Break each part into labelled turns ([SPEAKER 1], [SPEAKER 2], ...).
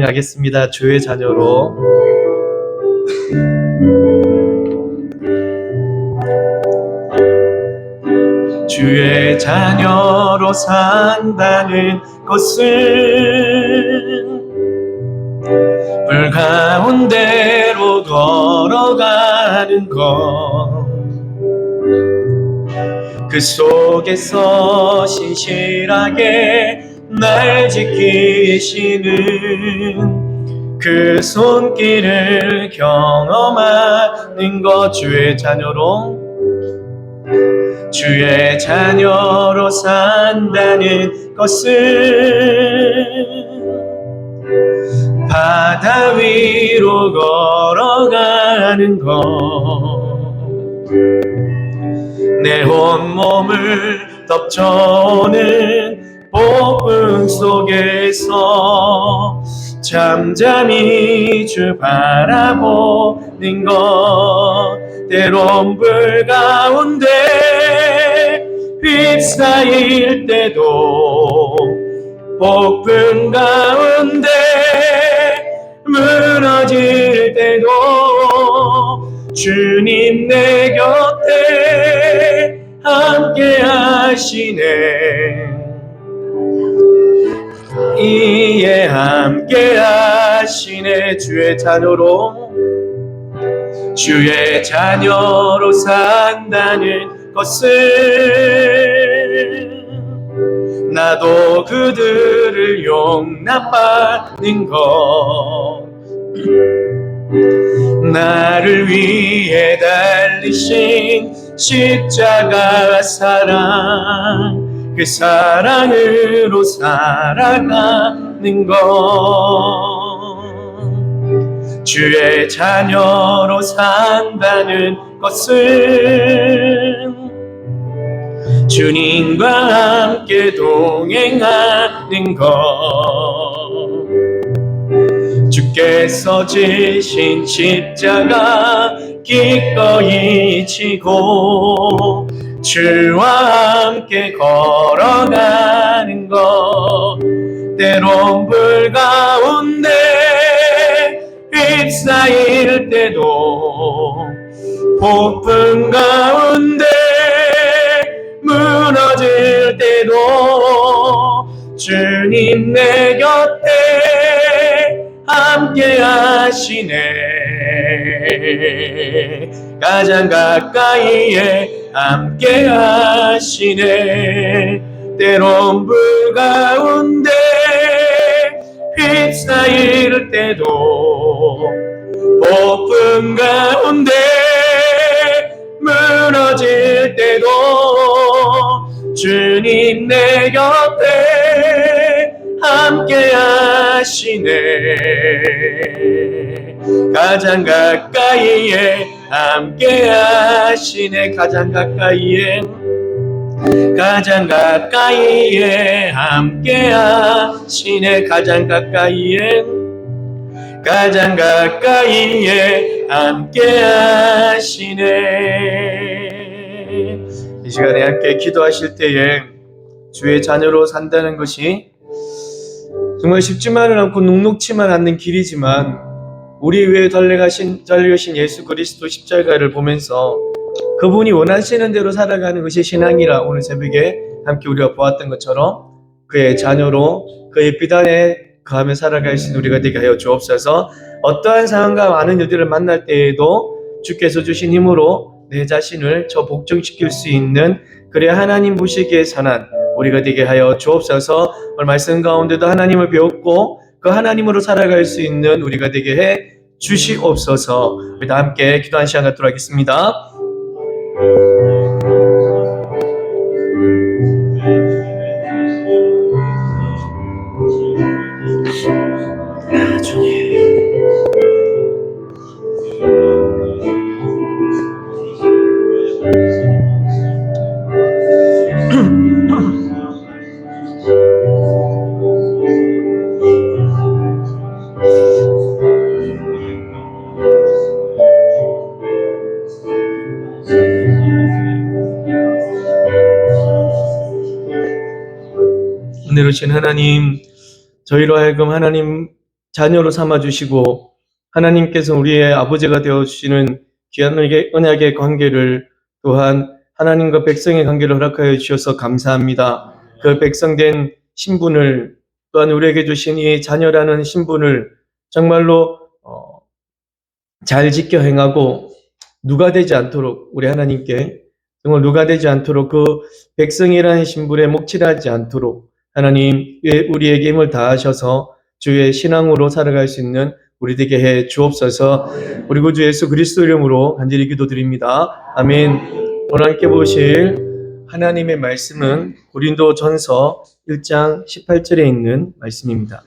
[SPEAKER 1] 가겠습니다. 주의 자녀로. 주의 자녀로 산다는 것은 불 가운데로 걸어가는 것, 그 속에서 신실하게 날 지키시는 그 손길을 경험하는 것. 주의 자녀로 산다는 것은 바다 위로 걸어가는 것, 내 온몸을 덮쳐오는 폭풍 속에서 잠잠히 주 바라보는 것, 때론 불 가운데 휩싸일 때도, 폭풍 가운데 무너질 때도 주님 내 곁에 함께 하시네. 이에 함께 하시네. 주의 자녀로 산다는 것은 나도 그들을 용납하는 것, 나를 위해 달리신 십자가 사랑, 그 사랑으로 살아가는 것. 주의 자녀로 산다는 것은 주님과 함께 동행하는 것, 주께서 지신 십자가 기꺼이 지고 주와 함께 걸어가는 것, 때론 불 가운데 휩싸일 때도, 폭풍 가운데 무너질 때도 주님 내 곁에 함께 하시네. 가장 가까이에 함께 하시네. 때론 불 가운데 휩싸일 때도, 폭풍 가운데 무너질 때도 주님 내 곁에 함께 하시네. 가장 가까이에 함께 하시네. 가장 가까이에 함께 하시네. 가장 가까이에 함께 하시네. 이 시간에 함께 기도하실 때에 주의 자녀로 산다는 것이 정말 쉽지만은 않고 녹록치만 않는 길이지만, 우리 위해 달려가신 예수 그리스도 십자가를 보면서 그분이 원하시는 대로 살아가는 것이 신앙이라 오늘 새벽에 함께 우리가 보았던 것처럼 그의 자녀로 그의 비단에 거하며 살아갈 수 있는 우리가 되게 하여 주옵소서. 어떠한 상황과 많은 일들을 만날 때에도 주께서 주신 힘으로 내 자신을 저 복종시킬 수 있는, 그래야 하나님 보시기에 선한 우리가 되게 하여 주옵소서. 오늘 말씀 가운데도 하나님을 배웠고 그 하나님으로 살아갈 수 있는 우리가 되게 해 주시옵소서. 우리 다 함께 기도한 시간 갖도록 하겠습니다. 은혜로우신 하나님, 저희로 하여금 하나님 자녀로 삼아주시고 하나님께서 우리의 아버지가 되어주시는 귀한 언약의 관계를 또한 하나님과 백성의 관계를 허락하여 주셔서 감사합니다. 그 백성된 신분을 또한 우리에게 주신 이 자녀라는 신분을 정말로 잘 지켜 행하고 누가 되지 않도록 우리 하나님께 정말 누가 되지 않도록 그 백성이라는 신분에 목칠하지 않도록 하나님 우리에게 힘을 다하셔서 주의 신앙으로 살아갈 수 있는 우리 되게 해 주옵소서. 우리 구주 예수 그리스도 이름으로 간절히 기도드립니다. 아멘. 오늘 함께 보실 하나님의 말씀은 고린도전서 1장 18절에 있는 말씀입니다.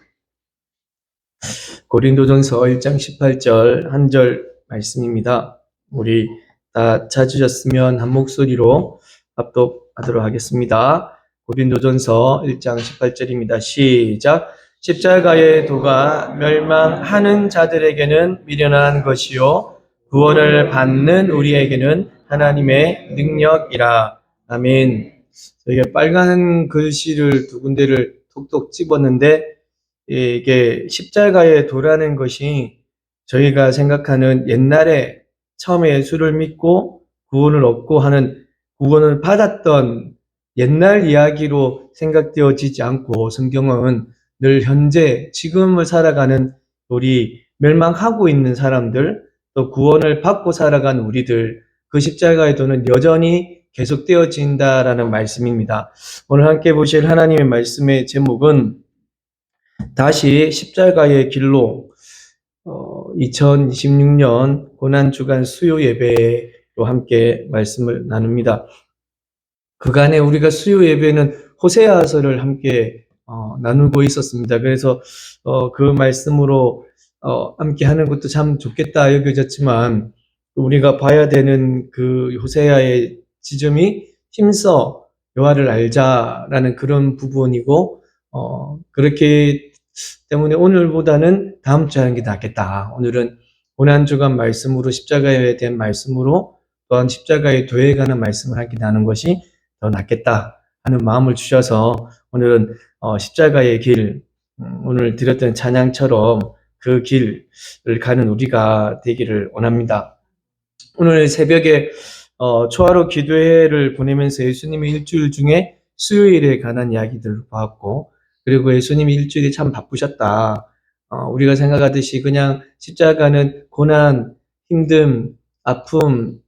[SPEAKER 1] 고린도전서 1장 18절 한 절 말씀입니다. 우리 다 찾으셨으면 한 목소리로 합독하도록 하겠습니다. 고린도전서 1장 18절입니다. 시작. 십자가의 도가 멸망하는 자들에게는 미련한 것이요 구원을 받는 우리에게는 하나님의 능력이라. 아멘. 저희가 빨간 글씨를 두 군데를 톡톡 집었는데 이게 십자가의 도라는 것이 저희가 생각하는 옛날에 처음에 예수를 믿고 구원을 얻고 하는 구원을 받았던 옛날 이야기로 생각되어지지 않고 성경은 늘 현재 지금을 살아가는 우리 멸망하고 있는 사람들 또 구원을 받고 살아가는 우리들 그 십자가의 도는 여전히 계속되어진다라는 말씀입니다. 오늘 함께 보실 하나님의 말씀의 제목은 다시 십자가의 길로 2026년 고난주간 수요 예배로 함께 말씀을 나눕니다. 그간에 우리가 수요 예배는 호세아서를 함께 나누고 있었습니다. 그래서 그 말씀으로 함께 하는 것도 참 좋겠다 여겨졌지만 우리가 봐야 되는 그 호세아의 지점이 힘써 여호와를 알자라는 그런 부분이고 그렇기 때문에 오늘보다는 다음 주에 하는 게 낫겠다. 오늘은 고난주간 말씀으로 십자가에 대한 말씀으로 또한 십자가의 도에 관한 말씀을 함께 나누는 것이 더 낫겠다 하는 마음을 주셔서 오늘은 십자가의 길, 오늘 드렸던 찬양처럼 그 길을 가는 우리가 되기를 원합니다. 오늘 새벽에 초하루 기도회를 보내면서 예수님의 일주일 중에 수요일에 관한 이야기들을 보았고 그리고 예수님이 일주일이 참 바쁘셨다. 우리가 생각하듯이 그냥 십자가는 고난, 힘듦, 아픔,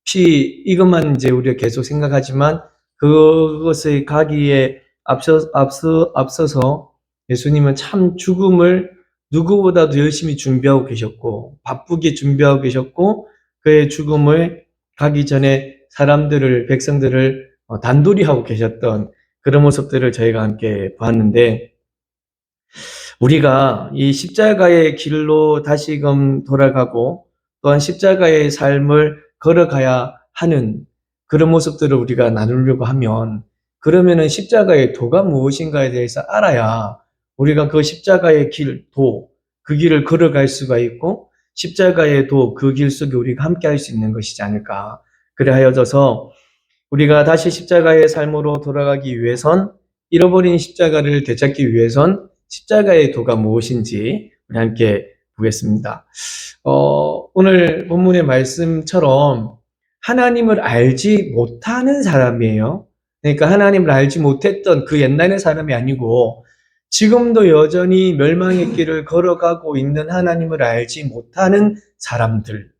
[SPEAKER 1] 피 이것만 이제 우리가 계속 생각하지만 그것의 가기에 앞서서 예수님은 참 죽음을 누구보다도 열심히 준비하고 계셨고 바쁘게 준비하고 계셨고 그의 죽음을 가기 전에 백성들을 단도리 하고 계셨던 그런 모습들을 저희가 함께 보았는데 우리가 이 십자가의 길로 다시금 돌아가고 또한 십자가의 삶을 걸어가야 하는 그런 모습들을 우리가 나누려고 하면 그러면은 십자가의 도가 무엇인가에 대해서 알아야 우리가 그 십자가의 길, 도, 그 길을 걸어갈 수가 있고 십자가의 도, 그 길 속에 우리가 함께 할 수 있는 것이지 않을까. 그래 하여져서 우리가 다시 십자가의 삶으로 돌아가기 위해선 잃어버린 십자가를 되찾기 위해선 십자가의 도가 무엇인지 우리 함께 보겠습니다. 오늘 본문의 말씀처럼 하나님을 알지 못하는 사람이에요. 그러니까 하나님을 알지 못했던 그 옛날의 사람이 아니고 지금도 여전히 멸망의 길을 걸어가고 있는 하나님을 알지 못하는 사람들.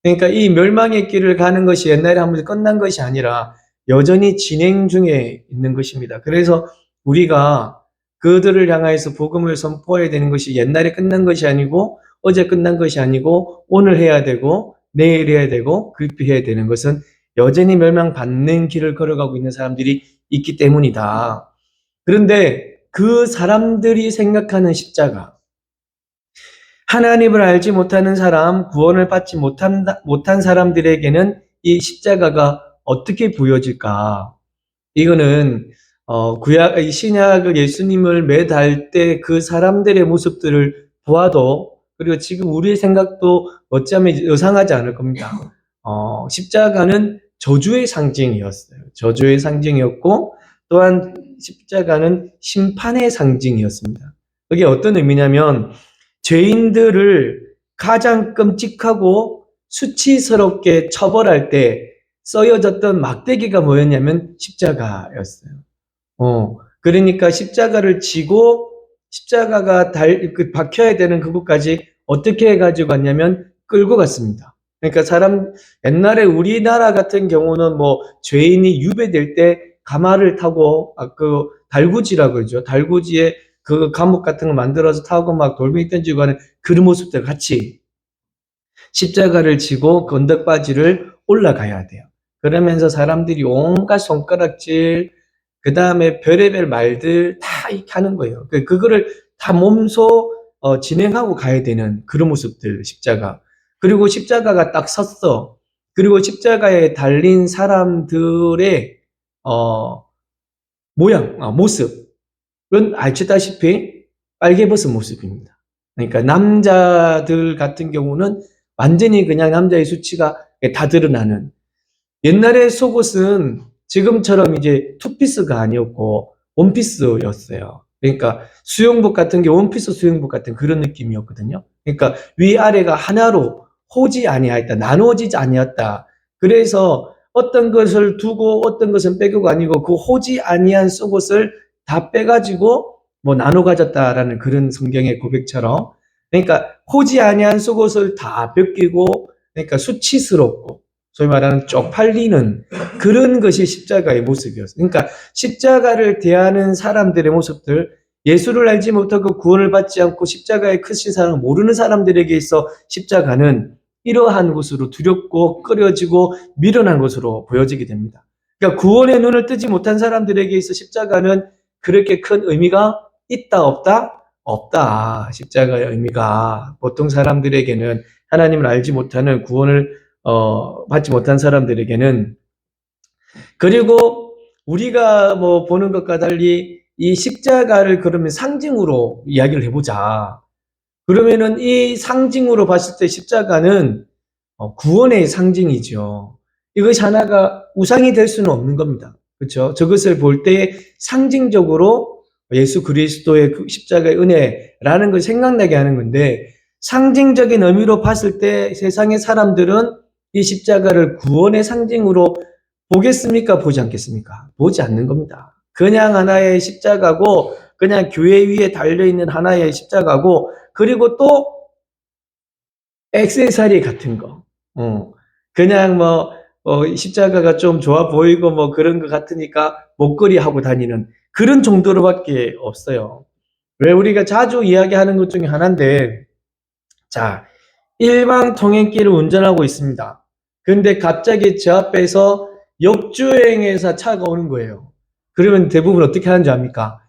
[SPEAKER 1] 그러니까 이 멸망의 길을 가는 것이 옛날에 한 번 끝난 것이 아니라 여전히 진행 중에 있는 것입니다. 그래서 우리가 그들을 향하여서 복음을 선포해야 되는 것이 옛날에 끝난 것이 아니고 어제 끝난 것이 아니고 오늘 해야 되고 내일 해야 되고 그리해야 되는 것은 여전히 멸망받는 길을 걸어가고 있는 사람들이 있기 때문이다. 그런데 그 사람들이 생각하는 십자가, 하나님을 알지 못하는 사람, 구원을 받지 못한 사람들에게는 이 십자가가 어떻게 보여질까? 이거는 신약을 예수님을 매달 때 그 사람들의 모습들을 보아도 그리고 지금 우리의 생각도 어쩌면 여상하지 않을 겁니다. 십자가는 저주의 상징이었어요. 저주의 상징이었고 또한 십자가는 심판의 상징이었습니다. 그게 어떤 의미냐면 죄인들을 가장 끔찍하고 수치스럽게 처벌할 때 쓰여졌던 막대기가 뭐였냐면 십자가였어요. 그러니까 십자가를 지고 십자가가 박혀야 되는 그곳까지 어떻게 해가지고 갔냐면 끌고 갔습니다. 그러니까 옛날에 우리나라 같은 경우는 뭐 죄인이 유배될 때 가마를 타고, 달구지라고 그러죠. 달구지에 그 감옥 같은 거 만들어서 타고 막 돌멩이 던지고 하는 그런 모습들 같이 십자가를 지고 그 언덕바지를 올라가야 돼요. 그러면서 사람들이 온갖 손가락질, 그 다음에 별의별 말들 다 이렇게 하는 거예요. 그거를 다 몸소 진행하고 가야 되는 그런 모습들, 십자가. 그리고 십자가가 딱 섰어. 그리고 십자가에 달린 사람들의 모습은 아시다시피 빨개벗은 모습입니다. 그러니까 남자들 같은 경우는 완전히 그냥 남자의 수치가 다 드러나는, 옛날에 속옷은 지금처럼 이제 투피스가 아니었고 원피스였어요. 그러니까 수영복 같은 게 원피스 수영복 같은 그런 느낌이었거든요. 그러니까 위아래가 하나로 호지 아니하였다. 나누어지지 아니었다. 그래서 어떤 것을 두고 어떤 것은 빼고가 아니고 그 호지 아니한 속옷을 다 빼가지고 뭐 나눠 가졌다라는 그런 성경의 고백처럼, 그러니까 호지 아니한 속옷을 다 벗기고, 그러니까 수치스럽고 소위 말하는 쪽팔리는 그런 것이 십자가의 모습이었어요. 그러니까 십자가를 대하는 사람들의 모습들, 예수를 알지 못하고 구원을 받지 않고 십자가의 크신 사랑을 모르는 사람들에게 있어 십자가는 이러한 것으로 두렵고 꺼려지고 미련한 것으로 보여지게 됩니다. 그러니까 구원의 눈을 뜨지 못한 사람들에게 있어 십자가는 그렇게 큰 의미가 있다 없다? 없다. 십자가의 의미가 보통 사람들에게는, 하나님을 알지 못하는 구원을 받지 못한 사람들에게는. 그리고 우리가 뭐 보는 것과 달리 이 십자가를 그러면 상징으로 이야기를 해보자. 그러면은 이 상징으로 봤을 때 십자가는 구원의 상징이죠. 이것이 하나가 우상이 될 수는 없는 겁니다. 그렇죠? 저것을 볼 때 상징적으로 예수 그리스도의 그 십자가의 은혜라는 걸 생각나게 하는 건데, 상징적인 의미로 봤을 때 세상의 사람들은 이 십자가를 구원의 상징으로 보겠습니까? 보지 않겠습니까? 보지 않는 겁니다. 그냥 하나의 십자가고, 그냥 교회 위에 달려있는 하나의 십자가고, 그리고 또 액세서리 같은 거. 그냥 십자가가 좀 좋아 보이고 뭐 그런 것 같으니까 목걸이 하고 다니는 그런 정도로밖에 없어요. 왜 우리가 자주 이야기하는 것 중에 하나인데, 자, 일방 통행길을 운전하고 있습니다. 근데 갑자기 제 앞에서 역주행해서 차가 오는 거예요. 그러면 대부분 어떻게 하는지 압니까?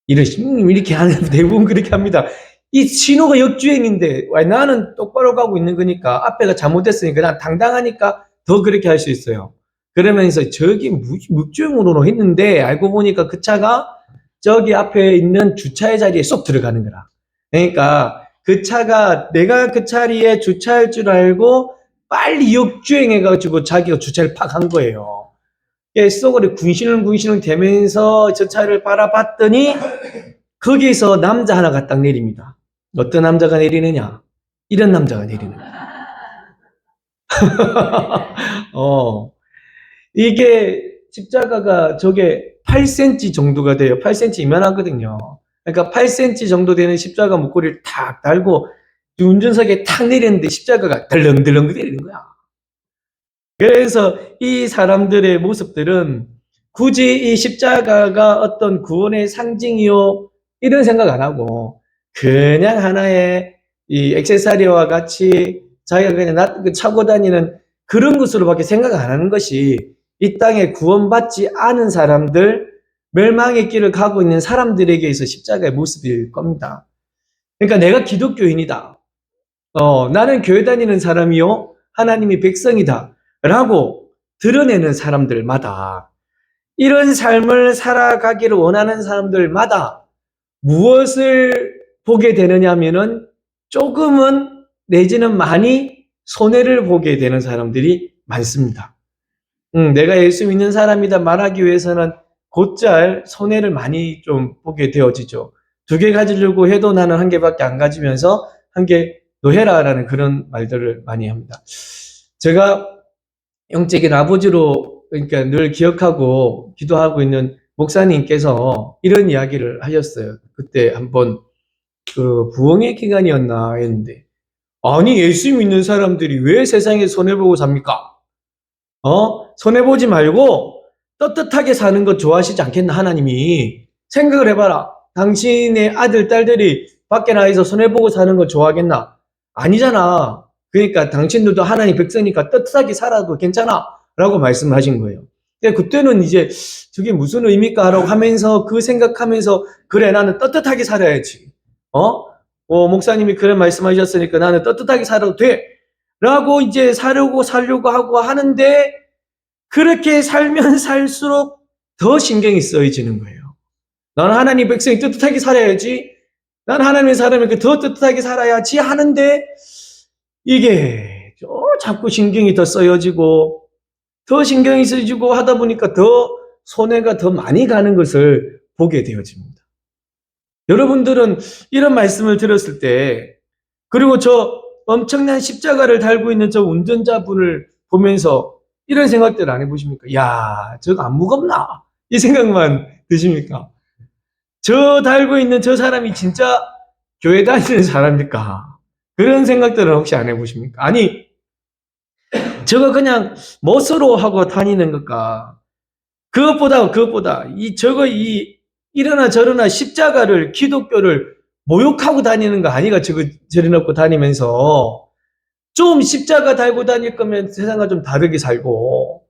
[SPEAKER 1] 이렇게 하는, 대부분 그렇게 합니다. 이 신호가 역주행인데 나는 똑바로 가고 있는 거니까, 앞에가 잘못됐으니까 난 당당하니까 더 그렇게 할 수 있어요. 그러면서 저기 무주행으로 했는데 알고 보니까 그 차가 저기 앞에 있는 주차의 자리에 쏙 들어가는 거라. 그러니까 그 차가, 내가 그 자리에 주차할 줄 알고 빨리 역주행해가지고 자기가 주차를 팍 한 거예요. 속으로 군시렁군시렁 대면서 저 차를 바라봤더니 거기서 남자 하나가 딱 내립니다. 어떤 남자가 내리느냐? 이런 남자가 내리는 거예요. 이게 십자가가 저게 8cm 정도가 돼요. 8cm 이만하거든요. 그러니까 8cm 정도 되는 십자가 목걸이를 탁 달고 운전석에 탁 내렸는데 십자가가 덜렁덜렁 내리는 거야. 그래서 이 사람들의 모습들은 굳이 이 십자가가 어떤 구원의 상징이요 이런 생각 안 하고 그냥 하나의 이 액세서리와 같이 자기가 그냥 차고 다니는 그런 것으로밖에 생각 안 하는 것이 이 땅에 구원받지 않은 사람들, 멸망의 길을 가고 있는 사람들에게 있어 십자가의 모습일 겁니다. 그러니까 내가 기독교인이다. 나는 교회 다니는 사람이요. 하나님의 백성이다. 라고 드러내는 사람들마다, 이런 삶을 살아가기를 원하는 사람들마다 무엇을 보게 되느냐 하면은 조금은 내지는 많이 손해를 보게 되는 사람들이 많습니다. 내가 예수 믿는 사람이다 말하기 위해서는 곧잘 손해를 많이 좀 보게 되어지죠. 두 개 가지려고 해도 나는 한 개밖에 안 가지면서 한 개 너 해라라는 그런 말들을 많이 합니다. 제가 영적인 아버지로 그러니까 늘 기억하고 기도하고 있는 목사님께서 이런 이야기를 하셨어요. 그때 한번 그 부흥의 기간이었나 했는데, 아니 예수 믿는 사람들이 왜 세상에 손해보고 삽니까? 손해보지 말고 떳떳하게 사는 것 좋아하시지 않겠나 하나님이. 생각을 해봐라. 당신의 아들 딸들이 밖에 나가서 손해보고 사는 거 좋아하겠나? 아니잖아. 그러니까 당신들도 하나님 백성이니까 떳떳하게 살아도 괜찮아 라고 말씀하신 거예요. 그때는 이제 저게 무슨 의미일까 라고 하면서 그 생각하면서, 그래 나는 떳떳하게 살아야지. 목사님이 그런 말씀하셨으니까 나는 떳떳하게 살아도 돼 라고 이제 살려고 하고 하는데, 그렇게 살면 살수록 더 신경이 쓰여지는 거예요. 나는 하나님 백성이 떳떳하게 살아야지, 나는 하나님의 사람이니까 더 떳떳하게 살아야지 하는데, 이게 자꾸 신경이 더 쓰여지고 더 신경이 쓰여지고 하다 보니까 더 손해가 더 많이 가는 것을 보게 되어집니다. 여러분들은 이런 말씀을 들었을 때, 그리고 저 엄청난 십자가를 달고 있는 저 운전자분을 보면서 이런 생각들 안 해보십니까? 야, 저거 안 무겁나? 이 생각만 드십니까? 저 달고 있는 저 사람이 진짜 교회 다니는 사람입니까? 그런 생각들은 혹시 안 해보십니까? 아니, 저거 그냥 멋으로 하고 다니는 것과 그것보다 이러나 저러나 십자가를, 기독교를 모욕하고 다니는 거 아니가? 저거 저리 놓고 다니면서 좀 십자가 달고 다닐 거면 세상과 좀 다르게 살고,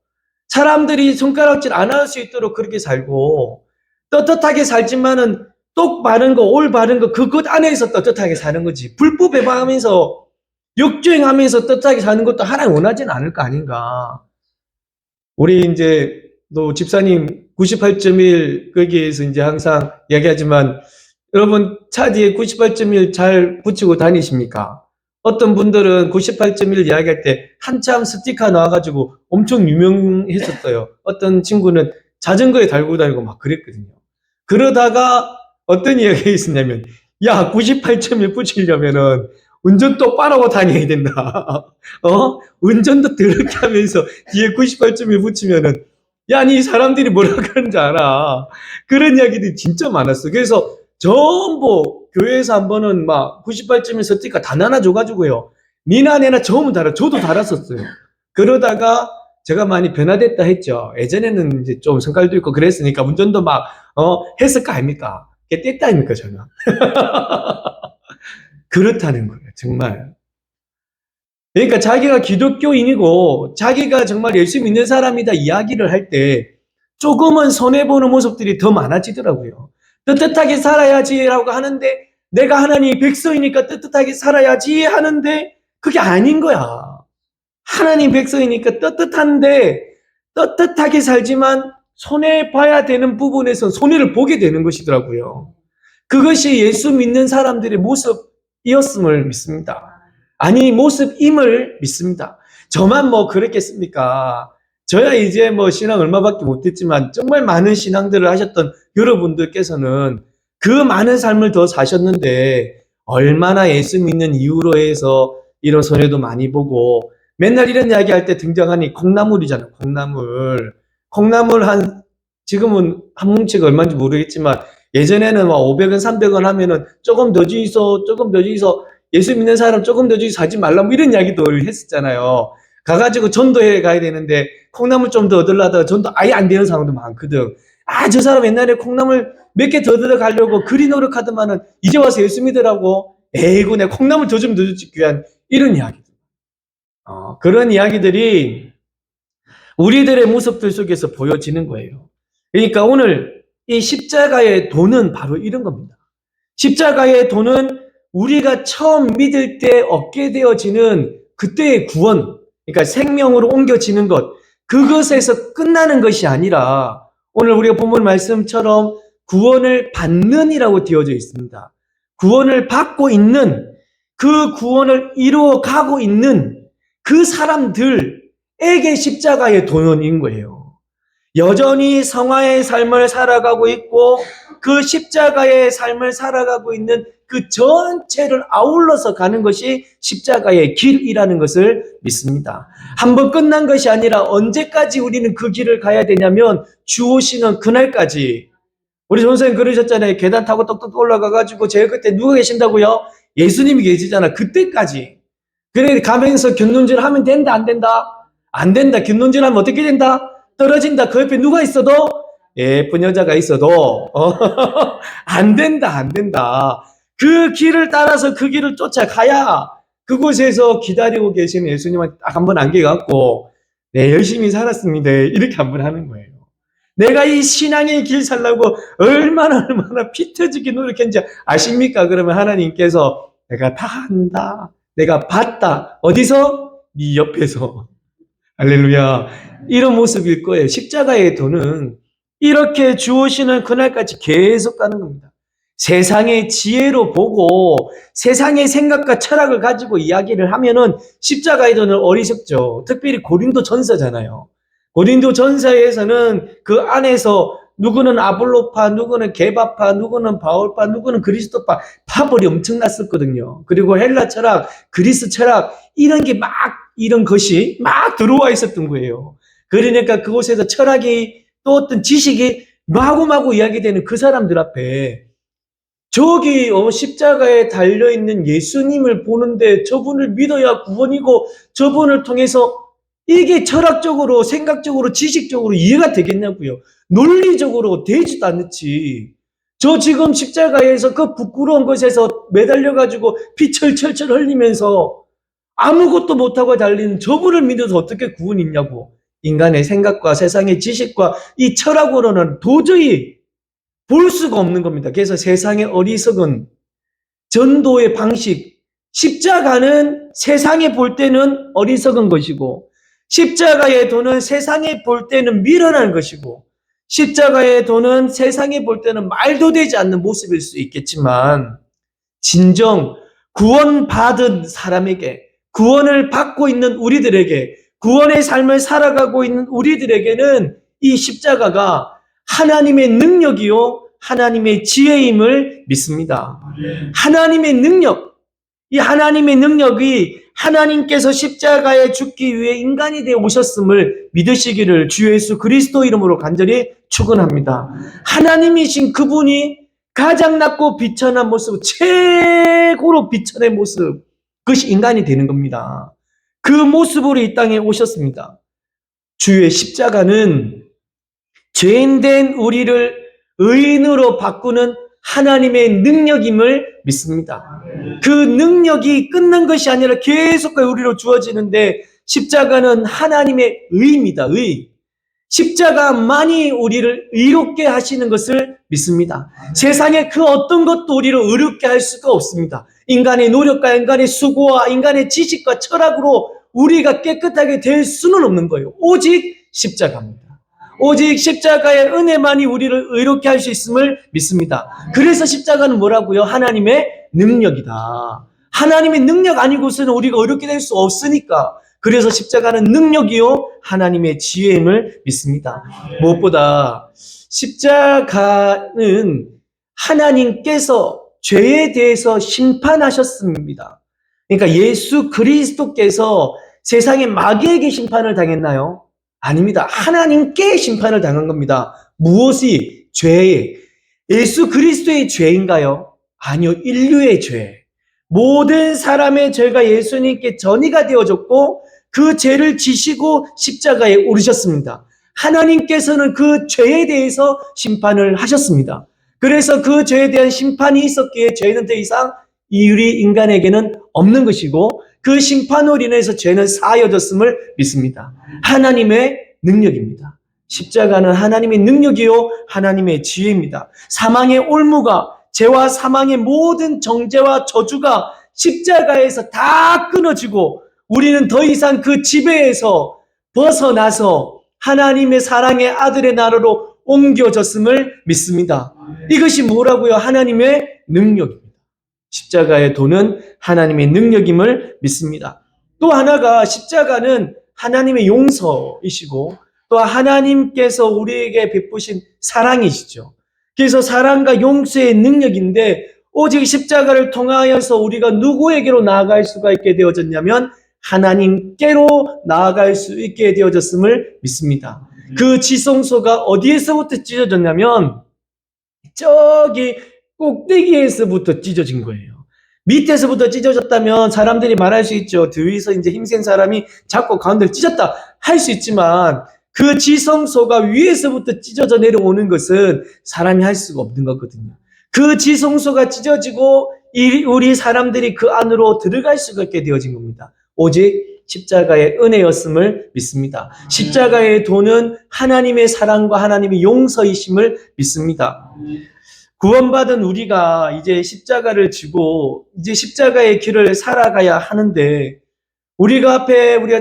[SPEAKER 1] 사람들이 손가락질 안 할 수 있도록 그렇게 살고, 떳떳하게 살지만은 똑 바른 거, 올 바른 거, 그것 안에서 떳떳하게 사는 거지. 불법 배반하면서 역주행하면서 떳떳하게 사는 것도 하나님 원하지는 않을 거 아닌가. 우리 이제 또 집사님 98.1 거기에서 이제 항상 이야기하지만, 여러분 차 뒤에 98.1 잘 붙이고 다니십니까? 어떤 분들은 98.1 이야기할 때 한참 스티커 나와가지고 엄청 유명했었어요. 어떤 친구는 자전거에 달고 다니고 막 그랬거든요. 그러다가 어떤 이야기가 있었냐면, 야, 98.1 붙이려면은 운전 똑바로 하고 다녀야 된다. 운전도 더럽게 하면서 뒤에 98.1 붙이면은, 야, 니 사람들이 뭐라 그러는지 알아. 그런 이야기들이 진짜 많았어. 그래서 전부 교회에서 한 번은 막 98.1 스티커 다 나눠줘가지고요. 니나 내나 전부 저도 달았었어요. 그러다가 제가 많이 변화됐다 했죠. 예전에는 이제 좀 성깔도 있고 그랬으니까 운전도 막, 했을 거 아닙니까? 그게 뗐다 아닙니까, 저는. 그렇다는 거예요, 정말. 그러니까 자기가 기독교인이고 자기가 정말 예수 믿는 사람이다 이야기를 할 때 조금은 손해보는 모습들이 더 많아지더라고요. 떳떳하게 살아야지라고 하는데, 내가 하나님 백성이니까 떳떳하게 살아야지 하는데 그게 아닌 거야. 하나님 백성이니까 떳떳한데 떳떳하게 살지만 손해봐야 되는 부분에서 손해를 보게 되는 것이더라고요. 그것이 예수 믿는 사람들의 모습이었음을 믿습니다. 아니, 모습임을 믿습니다. 저만 뭐 그랬겠습니까? 저야 이제 뭐 신앙 얼마밖에 못했지만 정말 많은 신앙들을 하셨던 여러분들께서는 그 많은 삶을 더 사셨는데, 얼마나 예수 믿는 이유로 해서 이런 손해도 많이 보고, 맨날 이런 이야기 할 때 등장하니 콩나물이잖아요. 콩나물 지금은 한 뭉치가 얼마인지 모르겠지만, 예전에는 막 500원, 300원 하면은 조금 더 주이소, 예수 믿는 사람 조금 더 주이소 하지 말라, 뭐 이런 이야기도 했었잖아요. 가가지고 전도회 가야 되는데 콩나물 좀 더 얻으려다가 전도 아예 안 되는 상황도 많거든. 아, 저 사람 옛날에 콩나물 몇 개 더 들어가려고 그리 노력하더만은 이제 와서 예수 믿으라고. 에이구, 내가 콩나물 더 좀 더 주지 귀한, 이런 이야기. 그런 이야기들이 우리들의 모습들 속에서 보여지는 거예요. 그러니까 오늘 이 십자가의 도는 바로 이런 겁니다. 십자가의 도는 우리가 처음 믿을 때 얻게 되어지는 그때의 구원, 그러니까 생명으로 옮겨지는 것, 그것에서 끝나는 것이 아니라, 오늘 우리가 본문 말씀처럼 구원을 받는이라고 되어져 있습니다. 구원을 받고 있는, 그 구원을 이루어 가고 있는 그 사람들에게 십자가의 도는인 거예요. 여전히 성화의 삶을 살아가고 있고 그 십자가의 삶을 살아가고 있는 그 전체를 아울러서 가는 것이 십자가의 길이라는 것을 믿습니다. 한번 끝난 것이 아니라 언제까지 우리는 그 길을 가야 되냐면 주 오시는 그날까지. 우리 선생님 그러셨잖아요. 계단 타고 똑똑 올라가가지고 제가 그때 누가 계신다고요? 예수님이 계시잖아. 그때까지. 그래 가면서 곁눈질 하면 된다 안 된다? 안 된다. 곁눈질 하면 어떻게 된다? 떨어진다. 그 옆에 누가 있어도 예쁜 여자가 있어도 안 된다 안 된다. 그 길을 따라서 그 길을 쫓아가야 그곳에서 기다리고 계시는 예수님한테 딱 한 번 안겨갖고 네 열심히 살았습니다 이렇게 한 번 하는 거예요. 내가 이 신앙의 길 살려고 얼마나 피 터지게 노력했는지 아십니까? 그러면 하나님께서 내가 다 한다. 내가 봤다. 어디서? 네 옆에서. 할렐루야. 이런 모습일 거예요. 십자가의 도는 이렇게 주오시는 그날까지 계속 가는 겁니다. 세상의 지혜로 보고 세상의 생각과 철학을 가지고 이야기를 하면은 십자가의 도는 어리석죠. 특별히 고린도 전서잖아요. 고린도 전서에서는 그 안에서 누구는 아볼로파, 누구는 게바파, 누구는 바울파, 누구는 그리스도파 파벌이 엄청났었거든요. 그리고 헬라 철학, 그리스 철학 이런 것이 막 들어와 있었던 거예요. 그러니까 그곳에서 철학이 또 어떤 지식이 마구마구 이야기되는 그 사람들 앞에 저기 십자가에 달려있는 예수님을 보는데 저분을 믿어야 구원이고 저분을 통해서 이게 철학적으로 생각적으로 지식적으로 이해가 되겠냐고요. 논리적으로 되지도 않지. 저 지금 십자가에서 그 부끄러운 것에서 매달려가지고 피 철철철 흘리면서 아무것도 못하고 달리는 저분을 믿어서 어떻게 구원이 있냐고. 인간의 생각과 세상의 지식과 이 철학으로는 도저히 볼 수가 없는 겁니다. 그래서 세상의 어리석은 전도의 방식, 십자가는 세상에 볼 때는 어리석은 것이고 십자가의 도는 세상에 볼 때는 미련한 것이고 십자가의 도는 세상에 볼 때는 말도 되지 않는 모습일 수 있겠지만 진정 구원받은 사람에게 구원을 받고 있는 우리들에게 구원의 삶을 살아가고 있는 우리들에게는 이 십자가가 하나님의 능력이요 하나님의 지혜임을 믿습니다. 하나님의 능력, 이 하나님의 능력이 하나님께서 십자가에 죽기 위해 인간이 되어 오셨음을 믿으시기를 주 예수 그리스도 이름으로 간절히 축원합니다. 하나님이신 그분이 가장 낮고 비천한 모습, 최고로 비천의 모습, 그것이 인간이 되는 겁니다. 그 모습으로 이 땅에 오셨습니다. 주의 십자가는 죄인된 우리를 의인으로 바꾸는 하나님의 능력임을 믿습니다. 그 능력이 끝난 것이 아니라 계속 우리로 주어지는데 십자가는 하나님의 의입니다. 의. 십자가만이 우리를 의롭게 하시는 것을 믿습니다. 세상에 그 어떤 것도 우리를 의롭게 할 수가 없습니다. 인간의 노력과 인간의 수고와 인간의 지식과 철학으로 우리가 깨끗하게 될 수는 없는 거예요. 오직 십자가입니다. 오직 십자가의 은혜만이 우리를 의롭게 할 수 있음을 믿습니다. 그래서 십자가는 뭐라고요? 하나님의 능력이다. 하나님의 능력 아니고서는 우리가 의롭게 될 수 없으니까. 그래서 십자가는 능력이요 하나님의 지혜임을 믿습니다. 무엇보다 십자가는 하나님께서 죄에 대해서 심판하셨습니다. 그러니까 예수 그리스도께서 세상의 마귀에게 심판을 당했나요? 아닙니다. 하나님께 심판을 당한 겁니다. 무엇이? 죄에. 예수 그리스도의 죄인가요? 아니요. 인류의 죄. 모든 사람의 죄가 예수님께 전이가 되어졌고 그 죄를 지시고 십자가에 오르셨습니다. 하나님께서는 그 죄에 대해서 심판을 하셨습니다. 그래서 그 죄에 대한 심판이 있었기에 죄는 더 이상 우리 인간에게는 없는 것이고 그 심판으로 인해서 죄는 사여졌음을 믿습니다. 하나님의 능력입니다. 십자가는 하나님의 능력이요 하나님의 지혜입니다. 사망의 올무가 죄와 사망의 모든 정죄와 저주가 십자가에서 다 끊어지고 우리는 더 이상 그 지배에서 벗어나서 하나님의 사랑의 아들의 나라로 옮겨졌음을 믿습니다. 이것이 뭐라고요? 하나님의 능력입니다. 십자가의 도는 하나님의 능력임을 믿습니다. 또 하나가 십자가는 하나님의 용서이시고 또 하나님께서 우리에게 베푸신 사랑이시죠. 그래서 사랑과 용서의 능력인데 오직 십자가를 통하여서 우리가 누구에게로 나아갈 수가 있게 되어졌냐면 하나님께로 나아갈 수 있게 되어졌음을 믿습니다. 그 지성소가 어디에서부터 찢어졌냐면 저기 꼭대기에서부터 찢어진 거예요. 밑에서부터 찢어졌다면 사람들이 말할 수 있죠. 뒤에서 이제 힘센 사람이 자꾸 가운데를 찢었다 할 수 있지만 그 지성소가 위에서부터 찢어져 내려오는 것은 사람이 할 수가 없는 거거든요. 그 지성소가 찢어지고 우리 사람들이 그 안으로 들어갈 수가 있게 되어진 겁니다. 오직 십자가의 은혜였음을 믿습니다. 십자가의 도는 하나님의 사랑과 하나님의 용서이심을 믿습니다. 구원받은 우리가 이제 십자가를 지고 이제 십자가의 길을 살아가야 하는데 우리가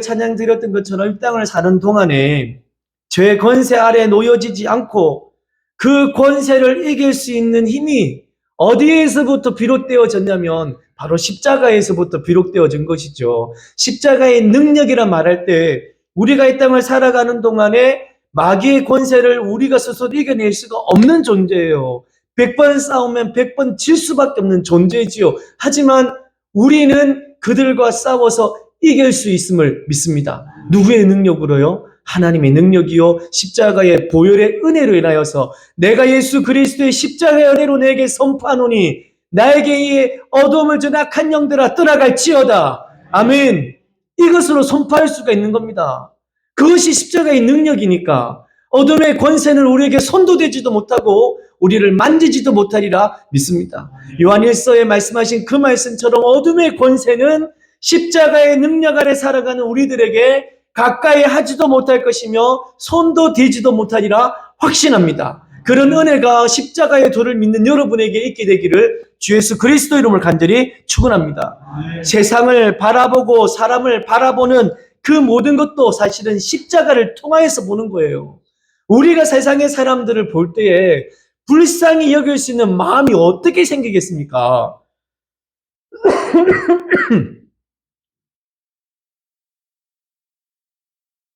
[SPEAKER 1] 찬양 드렸던 것처럼 이 땅을 사는 동안에 죄의 권세 아래 놓여지지 않고 그 권세를 이길 수 있는 힘이 어디에서부터 비롯되어졌냐면 바로 십자가에서부터 비롯되어진 것이죠. 십자가의 능력이라 말할 때 우리가 이 땅을 살아가는 동안에 마귀의 권세를 우리가 스스로 이겨낼 수가 없는 존재예요. 100번 싸우면 100번 질 수밖에 없는 존재지요. 하지만 우리는 그들과 싸워서 이길 수 있음을 믿습니다. 누구의 능력으로요? 하나님의 능력이요 십자가의 보혈의 은혜로 인하여서 내가 예수 그리스도의 십자가의 은혜로 내게 선포하노니 나에게 이 어둠을 준 악한 영들아 떠나갈지어다. 아멘. 이것으로 선포할 수가 있는 겁니다. 그것이 십자가의 능력이니까 어둠의 권세는 우리에게 손도 대지도 못하고 우리를 만지지도 못하리라 믿습니다. 요한일서에 말씀하신 그 말씀처럼 어둠의 권세는 십자가의 능력 아래 살아가는 우리들에게 가까이 하지도 못할 것이며 손도 대지도 못하리라 확신합니다. 그런 은혜가 십자가의 도를 믿는 여러분에게 있게 되기를 주 예수 그리스도 이름을 간절히 축원합니다. 세상을 바라보고 사람을 바라보는 그 모든 것도 사실은 십자가를 통하여서 보는 거예요. 우리가 세상의 사람들을 볼 때에 불쌍히 여길 수 있는 마음이 어떻게 생기겠습니까?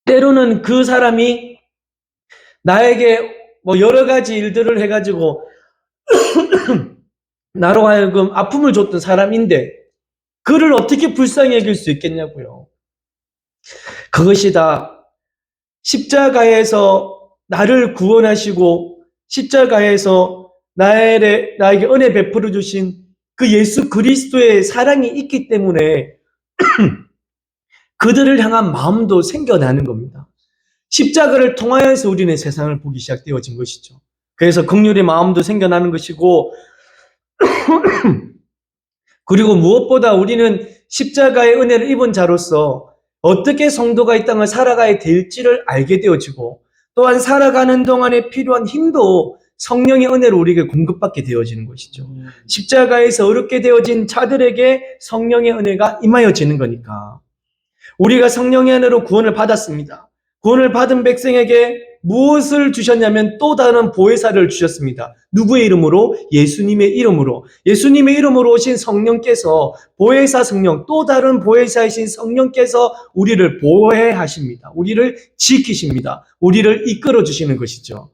[SPEAKER 1] 때로는 그 사람이 나에게 여러 가지 일들을 해가지고 나로 하여금 아픔을 줬던 사람인데 그를 어떻게 불쌍히 여길 수 있겠냐고요. 그것이 다 십자가에서 나를 구원하시고 십자가에서 나에게 은혜 베풀어 주신 그 예수 그리스도의 사랑이 있기 때문에 그들을 향한 마음도 생겨나는 겁니다. 십자가를 통하여서 우리는 세상을 보기 시작되어진 것이죠. 그래서 긍휼의 마음도 생겨나는 것이고 그리고 무엇보다 우리는 십자가의 은혜를 입은 자로서 어떻게 성도가 이 땅을 살아가야 될지를 알게 되어지고 또한 살아가는 동안에 필요한 힘도 성령의 은혜로 우리에게 공급받게 되어지는 것이죠. 십자가에서 어렵게 되어진 자들에게 성령의 은혜가 임하여지는 거니까 우리가 성령의 은혜로 구원을 받았습니다. 구원을 받은 백성에게 무엇을 주셨냐면 또 다른 보혜사를 주셨습니다. 누구의 이름으로? 예수님의 이름으로. 예수님의 이름으로 오신 성령께서 보혜사 성령, 또 다른 보혜사이신 성령께서 우리를 보혜하십니다. 우리를 지키십니다. 우리를 이끌어 주시는 것이죠.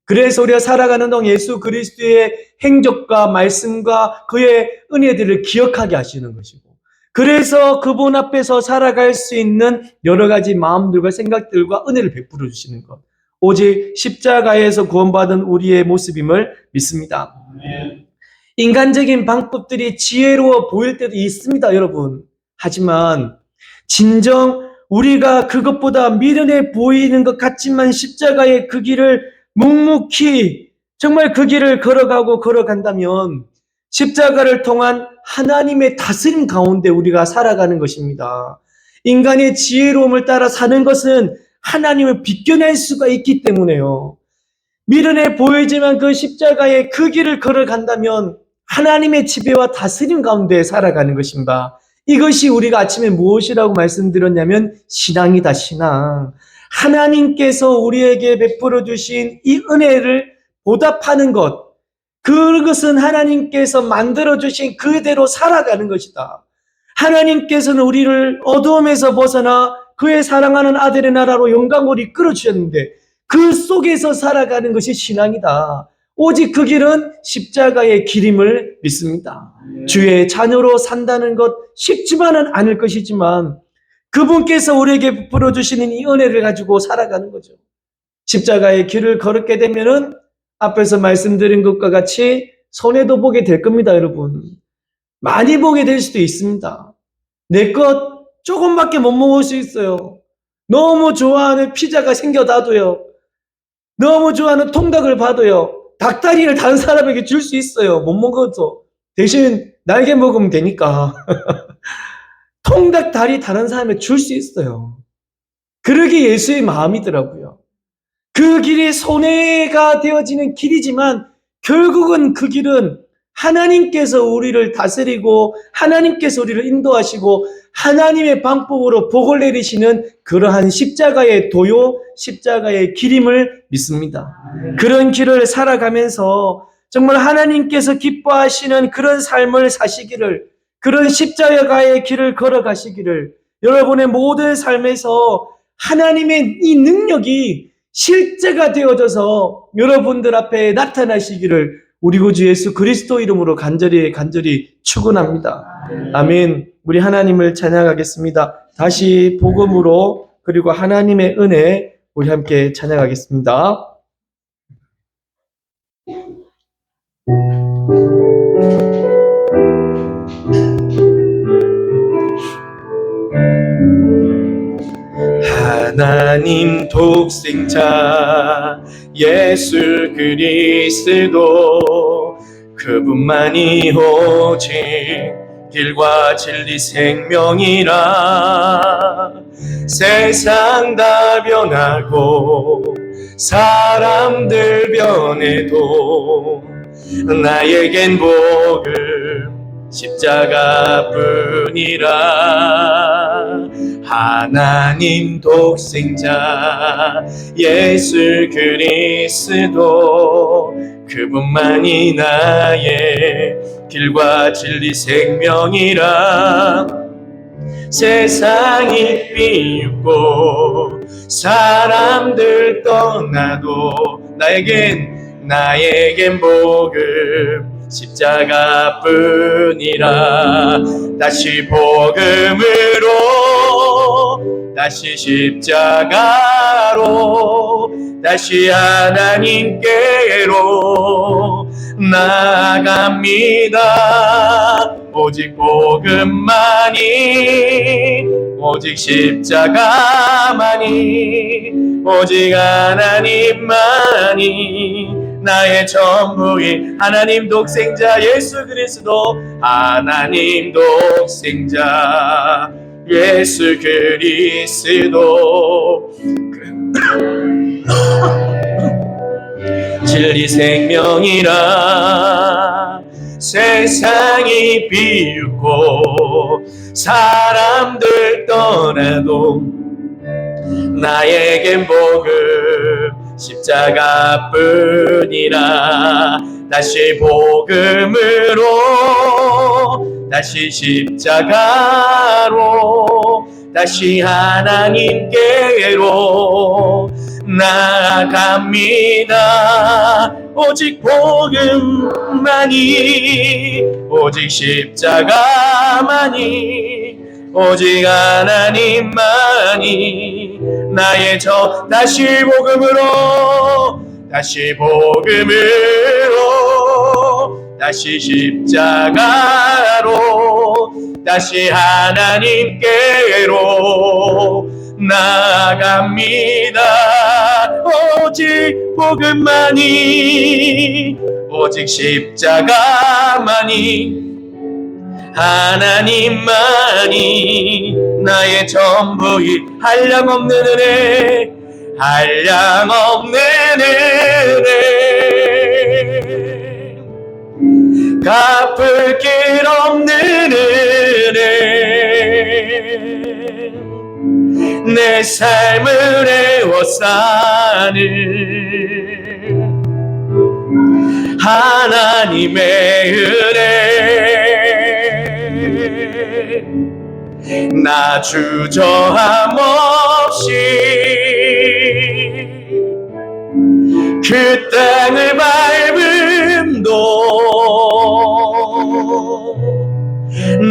[SPEAKER 1] 그래서 우리가 살아가는 동안 예수 그리스도의 행적과 말씀과 그의 은혜들을 기억하게 하시는 것이고 그래서 그분 앞에서 살아갈 수 있는 여러 가지 마음들과 생각들과 은혜를 베풀어 주시는 것. 오직 십자가에서 구원받은 우리의 모습임을 믿습니다. 인간적인 방법들이 지혜로워 보일 때도 있습니다, 여러분. 하지만 진정 우리가 그것보다 미련해 보이는 것 같지만 십자가의 그 길을 묵묵히 정말 그 길을 걸어간다면 십자가를 통한 하나님의 다스림 가운데 우리가 살아가는 것입니다. 인간의 지혜로움을 따라 사는 것은 하나님을 비껴낼 수가 있기 때문에요. 미련해 보이지만 그 십자가의 그 길을 걸어간다면 하나님의 지배와 다스림 가운데 살아가는 것입니다. 이것이 우리가 아침에 무엇이라고 말씀드렸냐면 신앙이다, 신앙. 하나님께서 우리에게 베풀어 주신 이 은혜를 보답하는 것. 그것은 하나님께서 만들어주신 그대로 살아가는 것이다. 하나님께서는 우리를 어두움에서 벗어나 그의 사랑하는 아들의 나라로 영광으로 이끌어 주셨는데 그 속에서 살아가는 것이 신앙이다. 오직 그 길은 십자가의 길임을 믿습니다. 주의 자녀로 산다는 것 쉽지만은 않을 것이지만 그분께서 우리에게 베풀어 주시는 이 은혜를 가지고 살아가는 거죠. 십자가의 길을 걸었게 되면은 앞에서 말씀드린 것과 같이 손해도 보게 될 겁니다, 여러분. 많이 보게 될 수도 있습니다. 내 것 조금밖에 못 먹을 수 있어요. 너무 좋아하는 피자가 생겨나도요. 너무 좋아하는 통닭을 봐도요. 닭다리를 다른 사람에게 줄 수 있어요. 못 먹어도. 대신 날개 먹으면 되니까. 통닭 다리 다른 사람에게 줄 수 있어요. 그러게 예수의 마음이더라고요. 그 길이 손해가 되어지는 길이지만 결국은 그 길은 하나님께서 우리를 다스리고 하나님께서 우리를 인도하시고 하나님의 방법으로 복을 내리시는 그러한 십자가의 도요, 십자가의 길임을 믿습니다. 그런 길을 살아가면서 정말 하나님께서 기뻐하시는 그런 삶을 사시기를, 그런 십자가의 길을 걸어가시기를, 여러분의 모든 삶에서 하나님의 이 능력이 실제가 되어져서 여러분들 앞에 나타나시기를 우리 구주 예수 그리스도 이름으로 간절히 축원합니다. 아멘. 우리 하나님을 찬양하겠습니다. 다시 복음으로 그리고 하나님의 은혜 우리 함께 찬양하겠습니다. 하나님 독생자 예수 그리스도 그분만이 오직 길과 진리 생명이라. 세상 다 변하고 사람들 변해도 나에겐 복음 십자가뿐이라. 하나님 독생자 예수 그리스도 그분만이 나의 길과 진리 생명이라. 세상이 비웃고 사람들 떠나도 나에겐 복음 십자가뿐이라. 다시 복음으로 다시 십자가로 다시 하나님께로 나아갑니다. 오직 복음만이 오직 십자가만이 오직 하나님만이 나의 전부인 하나님 독생자 예수 그리스도. 하나님 독생자 예수 그리스도 진리 생명이라. 세상이 비웃고 사람들 떠나도 나에겐 복음 십자가뿐이라. 다시 복음으로 다시 십자가로 다시 하나님께로 나아갑니다. 오직 복음만이 오직 십자가만이 오직 하나님만이 나의 다시 복음으로 다시 십자가로 다시 하나님께로 나아갑니다. 오직 복음만이 오직 십자가만이 하나님만이 나의 전부인 한량없는 은혜 한량없는 은혜 갚을 길 없는 은혜 내 삶을 애워싸는 하나님의 은혜 나 주저함 없이 그 땅을 밟음도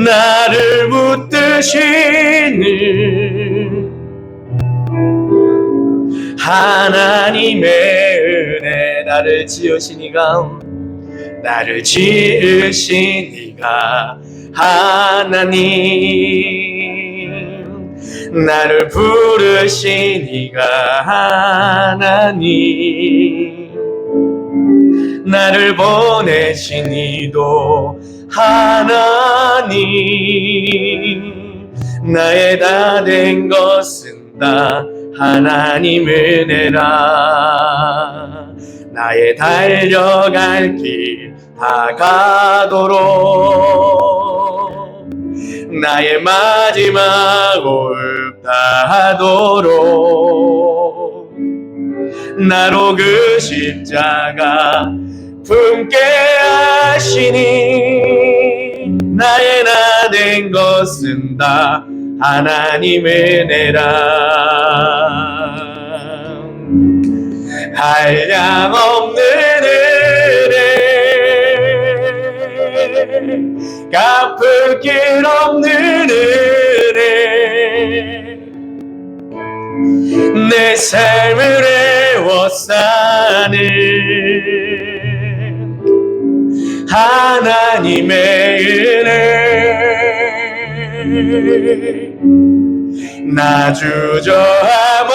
[SPEAKER 1] 나를 붙드시는 하나님의 은혜, 나를 지으시니가 하나님, 나를 부르시니가 하나님, 나를 보내시니도 하나님, 나의 다 된 것은 다 하나님 은혜라. 나의 달려갈 길 다가도록, 나의 마지막 올다하도록 나로 그 십자가 품게 하시니 나의 나 된 것은 다 하나님 은혜라. 한량없는 은혜, 갚을 길 없는 은혜, 내 삶을 애워싸는 하나님의 은혜, 나 주저함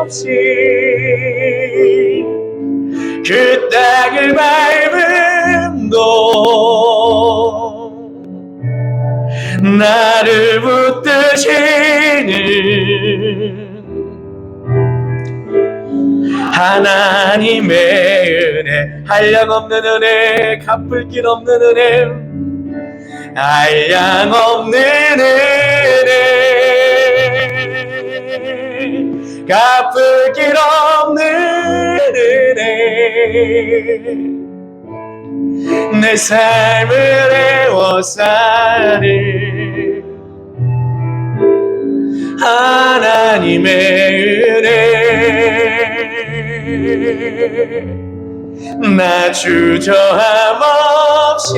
[SPEAKER 1] 없이 그 땅을 밟음도 나를 붙드시는 하나님의 은혜, 한량없는 은혜, 갚을 길 없는 은혜, 한량없는 은혜, 갚을 길 없는 은혜, 내 삶을 애워싸는 하나님의 은혜, 나 주저함 없이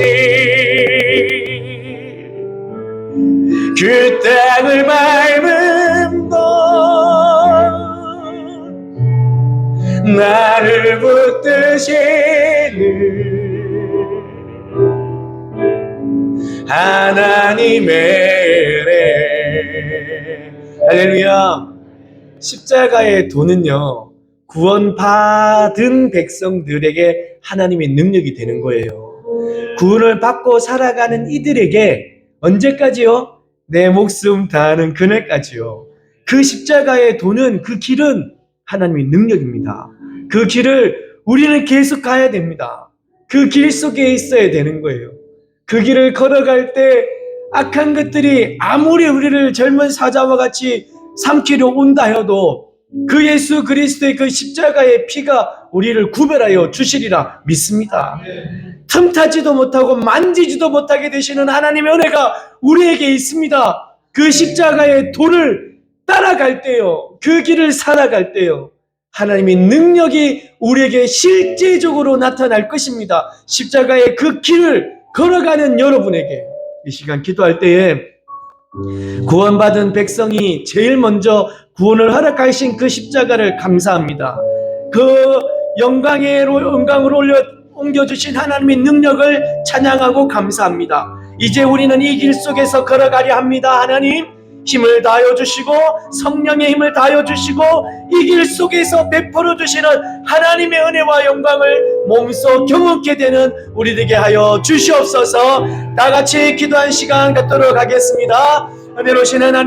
[SPEAKER 1] 그 땅을 밟음도 나를 붙드시는 하나님의 은혜. 할렐루야. 십자가의 도는요, 구원받은 백성들에게 하나님의 능력이 되는 거예요. 구원을 받고 살아가는 이들에게 언제까지요? 내 목숨 다하는 그날까지요. 그 십자가의 도는, 그 길은 하나님의 능력입니다. 그 길을 우리는 계속 가야 됩니다. 그 길 속에 있어야 되는 거예요. 그 길을 걸어갈 때 악한 것들이 아무리 우리를 젊은 사자와 같이 삼키려 온다 해도 그 예수 그리스도의 그 십자가의 피가 우리를 구별하여 주시리라 믿습니다. 틈타지도 못하고 만지지도 못하게 되시는 하나님의 은혜가 우리에게 있습니다. 그 십자가의 도를 따라갈 때요, 그 길을 살아갈 때요, 하나님의 능력이 우리에게 실제적으로 나타날 것입니다. 십자가의 그 길을 걸어가는 여러분에게 이 시간 기도할 때에 구원받은 백성이 제일 먼저 구원을 허락하신 그 십자가를 감사합니다. 그 영광으로 옮겨주신 하나님의 능력을 찬양하고 감사합니다. 이제 우리는 이 길 속에서 걸어가려 합니다. 하나님 힘을 다하여 주시고 성령의 힘을 다하여 주시고 이 길 속에서 베풀어 주시는 하나님의 은혜와 영광을 몸소 경험케 되는 우리 되게 하여 주시옵소서. 다 같이 기도한 시간 갖도록 하겠습니다. 은혜로우신 하나님,